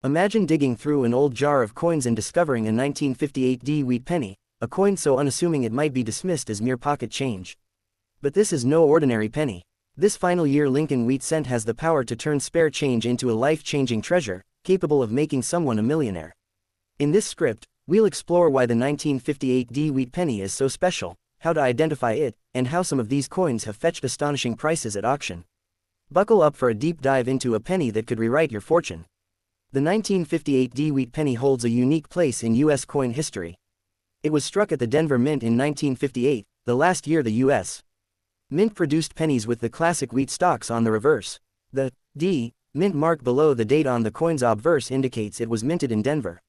Imagine digging through an old jar of coins and discovering a 1958 D wheat penny, a coin so unassuming it might be dismissed as mere pocket change. But this is no ordinary penny. This final year Lincoln wheat cent has the power to turn spare change into a life-changing treasure, capable of making someone a millionaire. In this script, we'll explore why the 1958 D wheat penny is so special, how to identify it, and how some of these coins have fetched astonishing prices at auction. Buckle up for a deep dive into a penny that could rewrite your fortune. The 1958 D wheat penny holds a unique place in U.S. coin history. It was struck at the Denver Mint in 1958, the last year the U.S. Mint produced pennies with the classic wheat stalks on the reverse. The D Mint mark below the date on the coin's obverse indicates it was minted in Denver.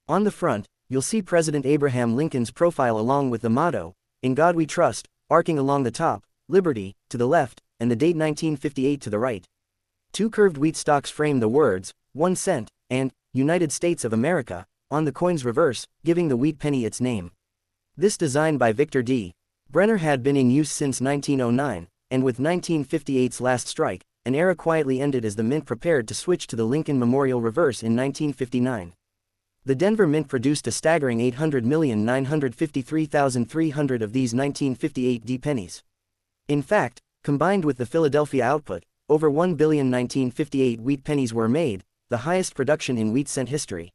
On the front, you'll see President Abraham Lincoln's profile along with the motto, "In God We Trust," arcing along the top, "Liberty," to the left, and the date 1958 to the right. Two curved wheat stalks frame the words, 1 cent, and United States of America, on the coin's reverse, giving the wheat penny its name. This design by Victor D. Brenner had been in use since 1909, and with 1958's last strike, an era quietly ended as the Mint prepared to switch to the Lincoln Memorial reverse in 1959. The Denver Mint produced a staggering 800,953,300 of these 1958 D pennies. In fact, combined with the Philadelphia output, over 1 billion 1958 wheat pennies were made, the highest production in wheat cent history.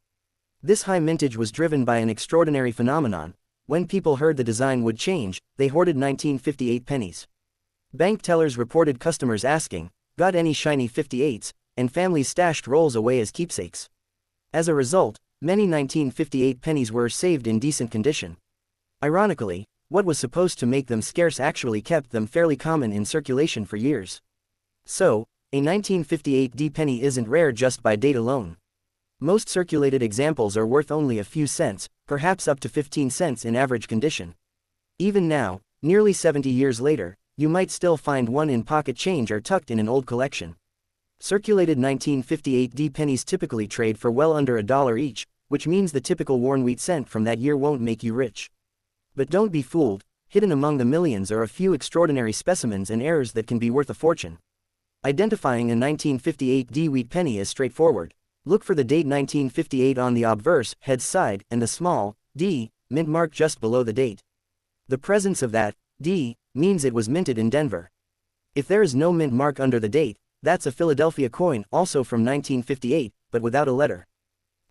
This high mintage was driven by an extraordinary phenomenon. When people heard the design would change, they hoarded 1958 pennies. Bank tellers reported customers asking, "Got any shiny 58s?" and families stashed rolls away as keepsakes. As a result, many 1958 pennies were saved in decent condition. Ironically, what was supposed to make them scarce actually kept them fairly common in circulation for years. So, a 1958 D penny isn't rare just by date alone. Most circulated examples are worth only a few cents, perhaps up to 15 cents in average condition. Even now, nearly 70 years later, you might still find one in pocket change or tucked in an old collection. Circulated 1958 D pennies typically trade for well under $1 each, which means the typical worn wheat cent from that year won't make you rich. But don't be fooled, hidden among the millions are a few extraordinary specimens and errors that can be worth a fortune. Identifying a 1958 D wheat penny is straightforward. Look for the date 1958 on the obverse, head side, and the small, D, mint mark just below the date. The presence of that, D, means it was minted in Denver. If there is no mint mark under the date, that's a Philadelphia coin also from 1958, but without a letter.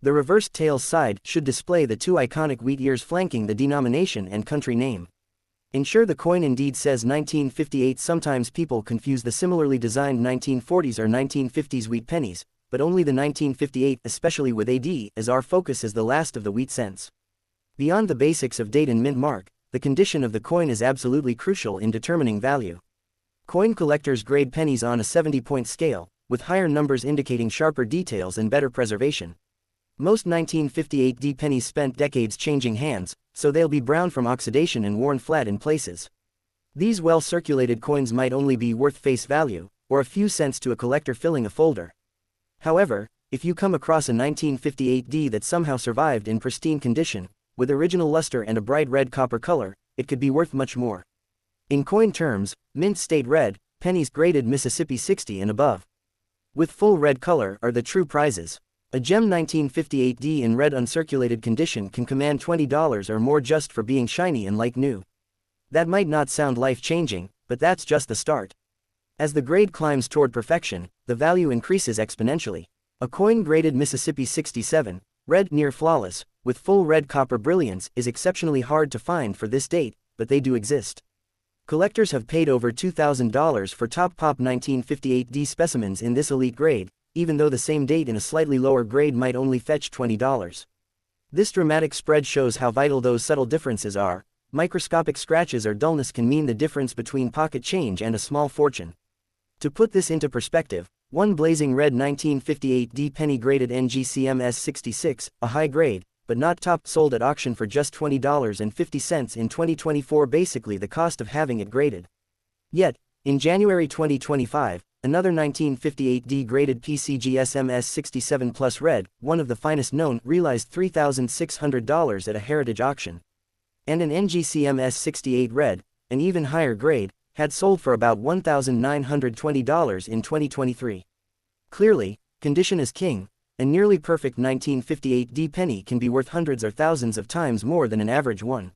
The reversed tails side should display the two iconic wheat ears flanking the denomination and country name. Ensure the coin indeed says 1958. Sometimes people confuse the similarly designed 1940s or 1950s wheat pennies, but only the 1958, especially with AD, as our focus is the last of the wheat cents. Beyond the basics of date and mint mark, the condition of the coin is absolutely crucial in determining value. Coin collectors grade pennies on a 70-point scale, with higher numbers indicating sharper details and better preservation. Most 1958 D pennies spent decades changing hands, so they'll be brown from oxidation and worn flat in places. These well-circulated coins might only be worth face value, or a few cents to a collector filling a folder. However, if you come across a 1958 D that somehow survived in pristine condition, with original luster and a bright red copper color, it could be worth much more. In coin terms, mint state red, pennies graded Mississippi 60 and above. With full red color are the true prizes. A gem 1958 D in red uncirculated condition can command $20 or more just for being shiny and like new. That might not sound life-changing, but that's just the start. As the grade climbs toward perfection, the value increases exponentially. A coin graded Mississippi 67, red near flawless, with full red copper brilliance is exceptionally hard to find for this date, but they do exist. Collectors have paid over $2,000 for top pop 1958 D specimens in this elite grade, even though the same date in a slightly lower grade might only fetch $20. This dramatic spread shows how vital those subtle differences are. Microscopic scratches or dullness can mean the difference between pocket change and a small fortune. To put this into perspective, one blazing red 1958 D penny graded NGCMS 66, a high grade, but not top, sold at auction for just $20.50 in 2024, basically the cost of having it graded. Yet, in January 2025, another 1958 D graded PCGSMS 67 Plus red, one of the finest known, realized $3,600 at a heritage auction. And an NGCMS 68 red, an even higher grade, had sold for about $1,920 in 2023. Clearly, condition is king. a nearly perfect 1958 D penny can be worth hundreds or thousands of times more than an average one.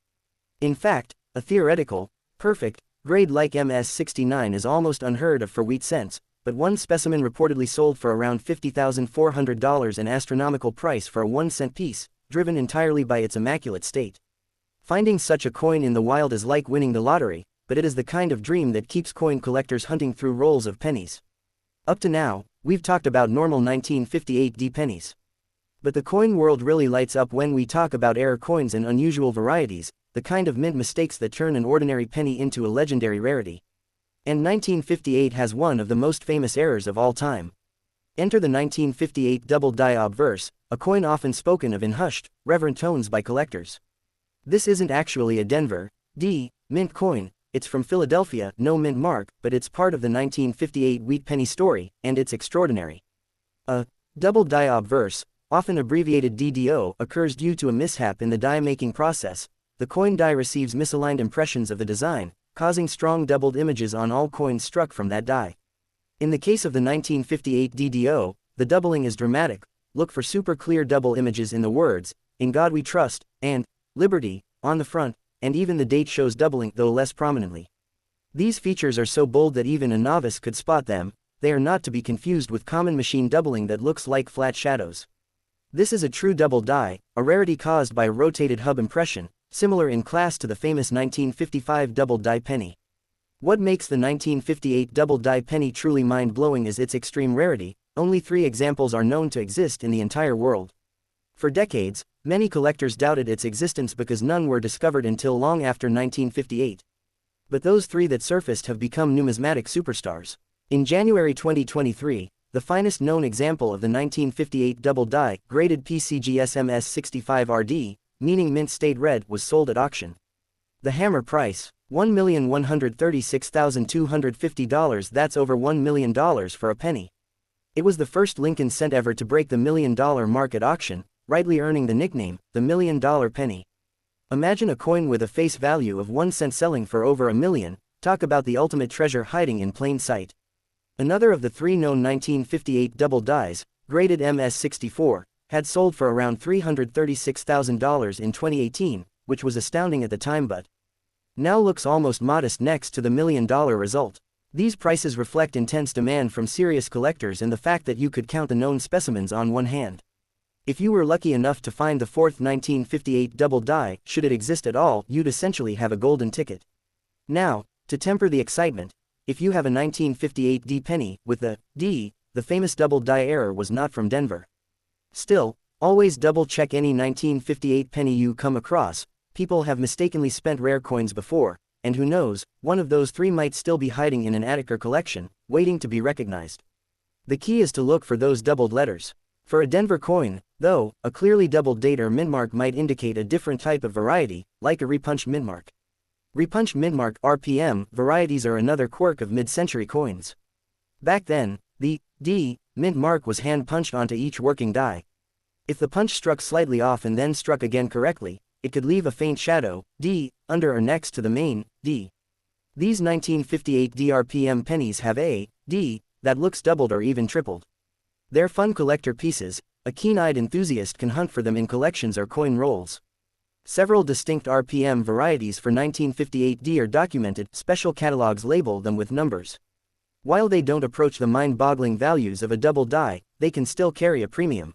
In fact, a theoretical, perfect, grade like MS69 is almost unheard of for wheat cents, but one specimen reportedly sold for around $50,400, an astronomical price for a 1-cent piece, driven entirely by its immaculate state. Finding such a coin in the wild is like winning the lottery, but it is the kind of dream that keeps coin collectors hunting through rolls of pennies. Up to now, we've talked about normal 1958 D pennies. But the coin world really lights up when we talk about rare coins and unusual varieties, the kind of mint mistakes that turn an ordinary penny into a legendary rarity. And 1958 has one of the most famous errors of all time. Enter the 1958 double die obverse, a coin often spoken of in hushed, reverent tones by collectors. This isn't actually a Denver D mint coin, it's from Philadelphia, no mint mark, but it's part of the 1958 wheat penny story, and it's extraordinary. A double die obverse, often abbreviated DDO, occurs due to a mishap in the die-making process. The coin die receives misaligned impressions of the design, causing strong doubled images on all coins struck from that die. In the case of the 1958 DDO, the doubling is dramatic. Look for super clear double images in the words, "In God We Trust," and "Liberty," on the front, and even the date shows doubling, though less prominently. These features are so bold that even a novice could spot them. They are not to be confused with common machine doubling that looks like flat shadows. This is a true double die, a rarity caused by a rotated hub impression, similar in class to the famous 1955 double die penny. What makes the 1958 double die penny truly mind-blowing is its extreme rarity. Only 3 examples are known to exist in the entire world. For decades, many collectors doubted its existence because none were discovered until long after 1958. But those 3 that surfaced have become numismatic superstars. In January 2023, the finest known example of the 1958 double die, graded PCGSMS 65RD, meaning mint state red, was sold at auction. The hammer price, $1,136,250, that's over $1 million for a penny. It was the first Lincoln cent ever to break the $1 million mark at auction, rightly earning the nickname, the $1 million penny. Imagine a coin with a face value of 1 cent selling for over $1 million, talk about the ultimate treasure hiding in plain sight. Another of the 3 known 1958 double dies, graded MS64, had sold for around $336,000 in 2018, which was astounding at the time but now looks almost modest next to the $1 million result. These prices reflect intense demand from serious collectors and the fact that you could count the known specimens on one hand. If you were lucky enough to find the 4th 1958 double die, should it exist at all, you'd essentially have a golden ticket. Now, to temper the excitement, if you have a 1958 D penny, with the D, the famous double die error was not from Denver. Still, always double-check any 1958 penny you come across. People have mistakenly spent rare coins before, and who knows, one of those 3 might still be hiding in an attic or collection, waiting to be recognized. The key is to look for those doubled letters. For a Denver coin, though, a clearly doubled date or mintmark might indicate a different type of variety, like a repunched mintmark. Repunched mintmark (RPM) varieties are another quirk of mid-century coins. Back then, the D mint mark was hand-punched onto each working die. If the punch struck slightly off and then struck again correctly, it could leave a faint shadow, D, under or next to the main D. These 1958 DRPM pennies have a D that looks doubled or even tripled. They're fun collector pieces. A keen-eyed enthusiast can hunt for them in collections or coin rolls. Several distinct RPM varieties for 1958 D are documented. Special catalogs label them with numbers. While they don't approach the mind-boggling values of a double die, they can still carry a premium.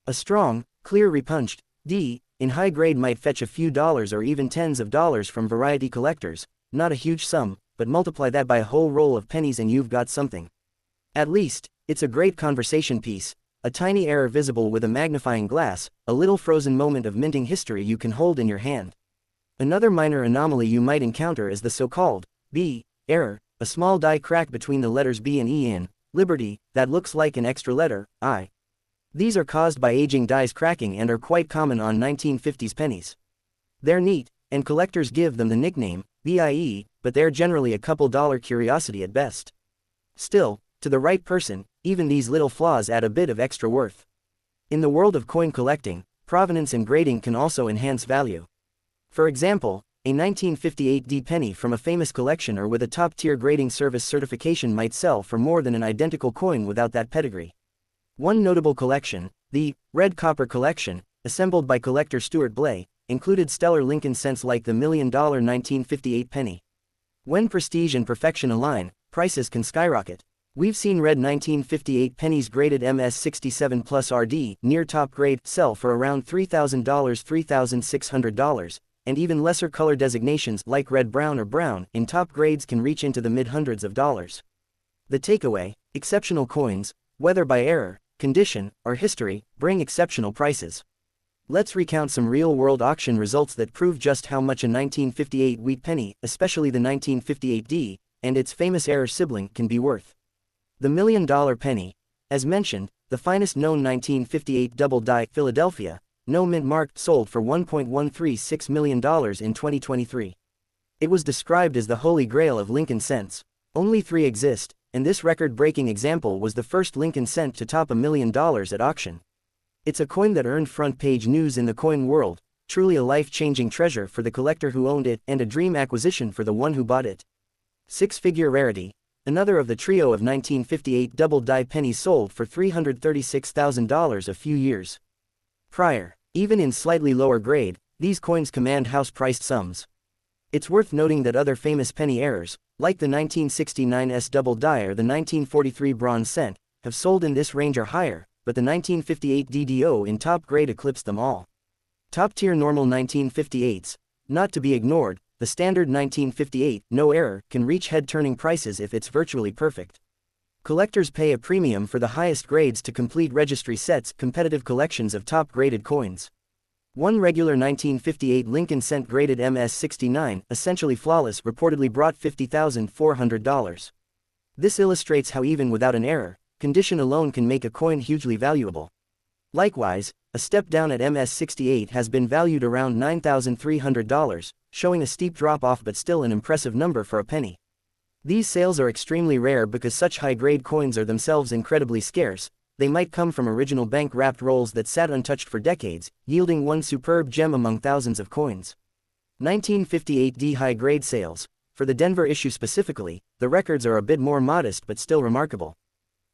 A strong, clear repunched D in high grade might fetch a few dollars or even tens of dollars from variety collectors. Not a huge sum, but multiply that by a whole roll of pennies and you've got something. At least, it's a great conversation piece, a tiny error visible with a magnifying glass, a little frozen moment of minting history you can hold in your hand. Another minor anomaly you might encounter is the so-called B error, a small die crack between the letters B and E in Liberty that looks like an extra letter, I. These are caused by aging dies cracking and are quite common on 1950s pennies. They're neat, and collectors give them the nickname BIE, but they're generally a couple dollar curiosity at best. Still, to the right person, even these little flaws add a bit of extra worth. In the world of coin collecting, provenance and grading can also enhance value. For example, a 1958 D penny from a famous collection or with a top-tier grading service certification might sell for more than an identical coin without that pedigree. One notable collection, The Red Copper Collection, assembled by collector Stuart Blay, included stellar Lincoln cents like the $1 million 1958 penny. When prestige and perfection align, prices can skyrocket. We've seen red 1958 pennies graded MS67 plus RD, near top grade, sell for around $3,000, $3,600, and even lesser color designations like red brown or brown in top grades can reach into the mid-hundreds of dollars. The takeaway: exceptional coins, whether by error, condition, or history, bring exceptional prices. Let's recount some real-world auction results that prove just how much a 1958 wheat penny, especially the 1958D, and its famous error sibling, can be worth. The $1 million penny. As mentioned, the finest known 1958 double-die Philadelphia, no mint mark, sold for $1.136 million in 2023. It was described as the holy grail of Lincoln cents. Only 3 exist, and this record-breaking example was the first Lincoln cent to top $1 million at auction. It's a coin that earned front-page news in the coin world, truly a life-changing treasure for the collector who owned it and a dream acquisition for the one who bought it. Six-figure rarity. Another of the trio of 1958 double-die pennies sold for $336,000 a few years prior. Even in slightly lower grade, these coins command house-priced sums. It's worth noting that other famous penny errors, like the 1969 double-die or the 1943 bronze cent, have sold in this range or higher, but the 1958 DDO in top grade eclipsed them all. Top-tier normal 1958s, not to be ignored. The standard 1958, no error, can reach head-turning prices if it's virtually perfect. Collectors pay a premium for the highest grades to complete registry sets, competitive collections of top-graded coins. One regular 1958 Lincoln cent graded MS69, essentially flawless, reportedly brought $50,400. This illustrates how even without an error, condition alone can make a coin hugely valuable. Likewise, a step down at MS68 has been valued around $9,300, showing a steep drop-off but still an impressive number for a penny. These sales are extremely rare because such high-grade coins are themselves incredibly scarce. They might come from original bank-wrapped rolls that sat untouched for decades, yielding one superb gem among thousands of coins. 1958D high-grade sales. For the Denver issue specifically, the records are a bit more modest but still remarkable.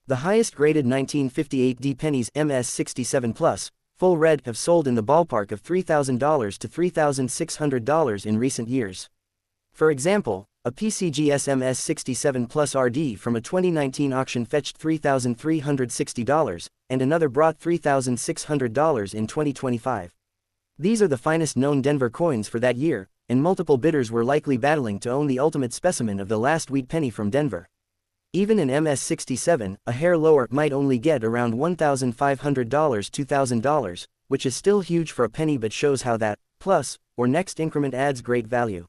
The highest graded 1958D pennies MS67 Plus, full red, have sold in the ballpark of $3,000 to $3,600 in recent years. For example, a PCGS MS67 Plus RD from a 2019 auction fetched $3,360, and another brought $3,600 in 2025. These are the finest known Denver coins for that year, and multiple bidders were likely battling to own the ultimate specimen of the last wheat penny from Denver. Even an MS67, a hair lower, might only get around $1,500, $2,000, which is still huge for a penny but shows how that plus or next increment adds great value.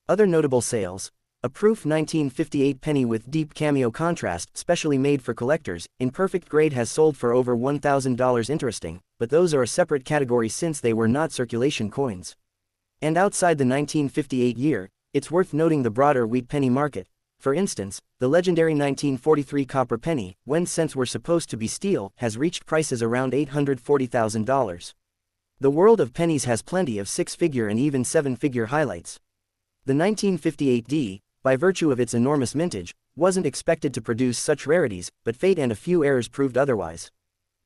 Other notable sales: a proof 1958 penny with deep cameo contrast, specially made for collectors, in perfect grade, has sold for over $1,000. Interesting, but those are a separate category since they were not circulation coins. And outside the 1958 year, it's worth noting the broader wheat penny market. For instance, the legendary 1943 copper penny, when cents were supposed to be steel, has reached prices around $840,000. The world of pennies has plenty of six-figure and even seven-figure highlights. The 1958D, by virtue of its enormous mintage, wasn't expected to produce such rarities, but fate and a few errors proved otherwise.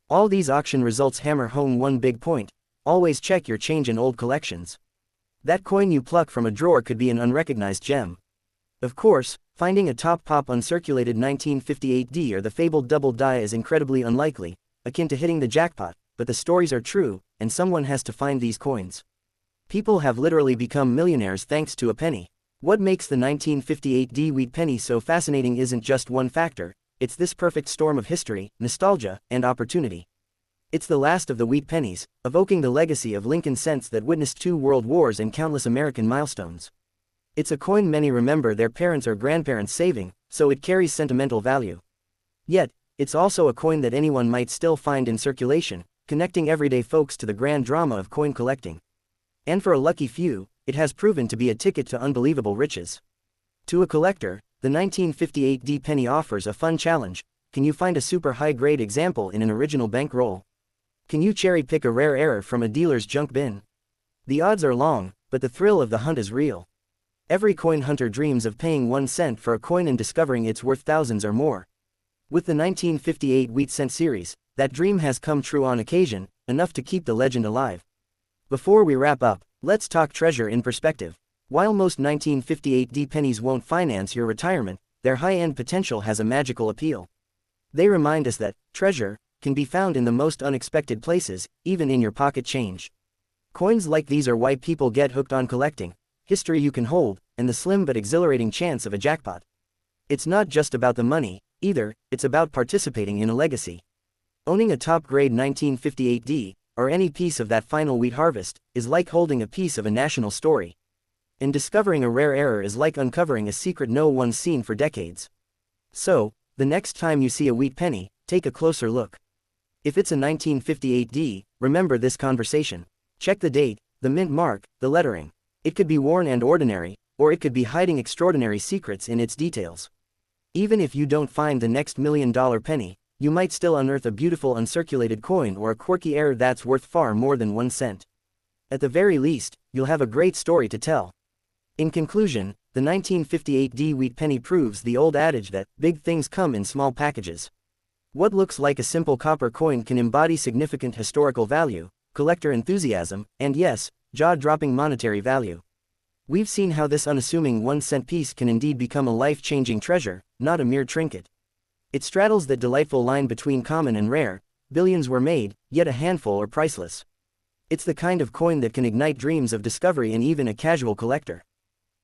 All these auction results hammer home one big point: always check your change in old collections. That coin you pluck from a drawer could be an unrecognized gem. Of course, finding a top-pop uncirculated 1958D or the fabled double die is incredibly unlikely, akin to hitting the jackpot, but the stories are true, and someone has to find these coins. People have literally become millionaires thanks to a penny. What makes the 1958D wheat penny so fascinating isn't just one factor, it's this perfect storm of history, nostalgia, and opportunity. It's the last of the wheat pennies, evoking the legacy of Lincoln cents that witnessed 2 world wars and countless American milestones. It's a coin many remember their parents or grandparents saving, so it carries sentimental value. Yet, it's also a coin that anyone might still find in circulation, connecting everyday folks to the grand drama of coin collecting. And for a lucky few, it has proven to be a ticket to unbelievable riches. To a collector, the 1958D penny offers a fun challenge. Can you find a super high-grade example in an original bankroll? Can you cherry-pick a rare error from a dealer's junk bin? The odds are long, but the thrill of the hunt is real. Every coin hunter dreams of paying 1 cent for a coin and discovering it's worth thousands or more. With the 1958 wheat cent series, that dream has come true on occasion, enough to keep the legend alive. Before we wrap up, let's talk treasure in perspective. While most 1958D pennies won't finance your retirement, their high-end potential has a magical appeal. They remind us that treasure can be found in the most unexpected places, even in your pocket change. Coins like these are why people get hooked on collecting: history you can hold, and the slim but exhilarating chance of a jackpot. It's not just about the money, either, it's about participating in a legacy. Owning a top-grade 1958D, or any piece of that final wheat harvest, is like holding a piece of a national story. And discovering a rare error is like uncovering a secret no one's seen for decades. So, the next time you see a wheat penny, take a closer look. If it's a 1958D, remember this conversation. Check the date, the mint mark, the lettering. It could be worn and ordinary, or it could be hiding extraordinary secrets in its details. Even if you don't find the next $1 million penny, you might still unearth a beautiful uncirculated coin or a quirky error that's worth far more than 1 cent. At the very least, you'll have a great story to tell. In conclusion, the 1958D wheat penny proves the old adage that big things come in small packages. What looks like a simple copper coin can embody significant historical value, collector enthusiasm, and yes, jaw-dropping monetary value. We've seen how this unassuming 1-cent piece can indeed become a life-changing treasure, not a mere trinket. It straddles that delightful line between common and rare. Billions were made, yet a handful are priceless. It's the kind of coin that can ignite dreams of discovery in even a casual collector.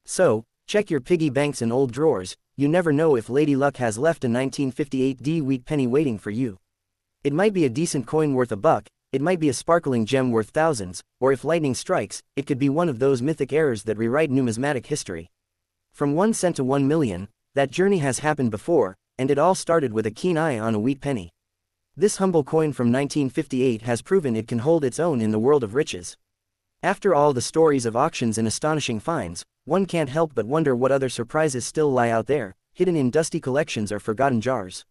So, check your piggy banks and old drawers. You never know if Lady Luck has left a 1958D wheat penny waiting for you. It might be a decent coin worth $1, it might be a sparkling gem worth thousands, or if lightning strikes, it could be one of those mythic errors that rewrite numismatic history. From 1 cent to 1 million, that journey has happened before, and it all started with a keen eye on a wheat penny. This humble coin from 1958 has proven it can hold its own in the world of riches. After all the stories of auctions and astonishing finds, one can't help but wonder what other surprises still lie out there, hidden in dusty collections or forgotten jars.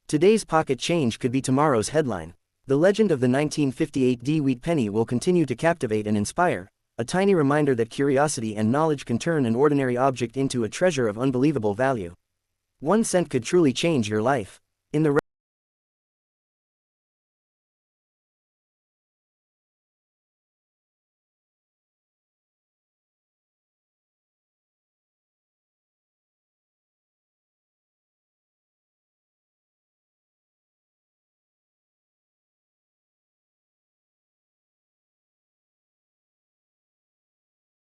Today's pocket change could be tomorrow's headline. The legend of the 1958D wheat penny will continue to captivate and inspire, a tiny reminder that curiosity and knowledge can turn an ordinary object into a treasure of unbelievable value. 1 cent could truly change your life. In the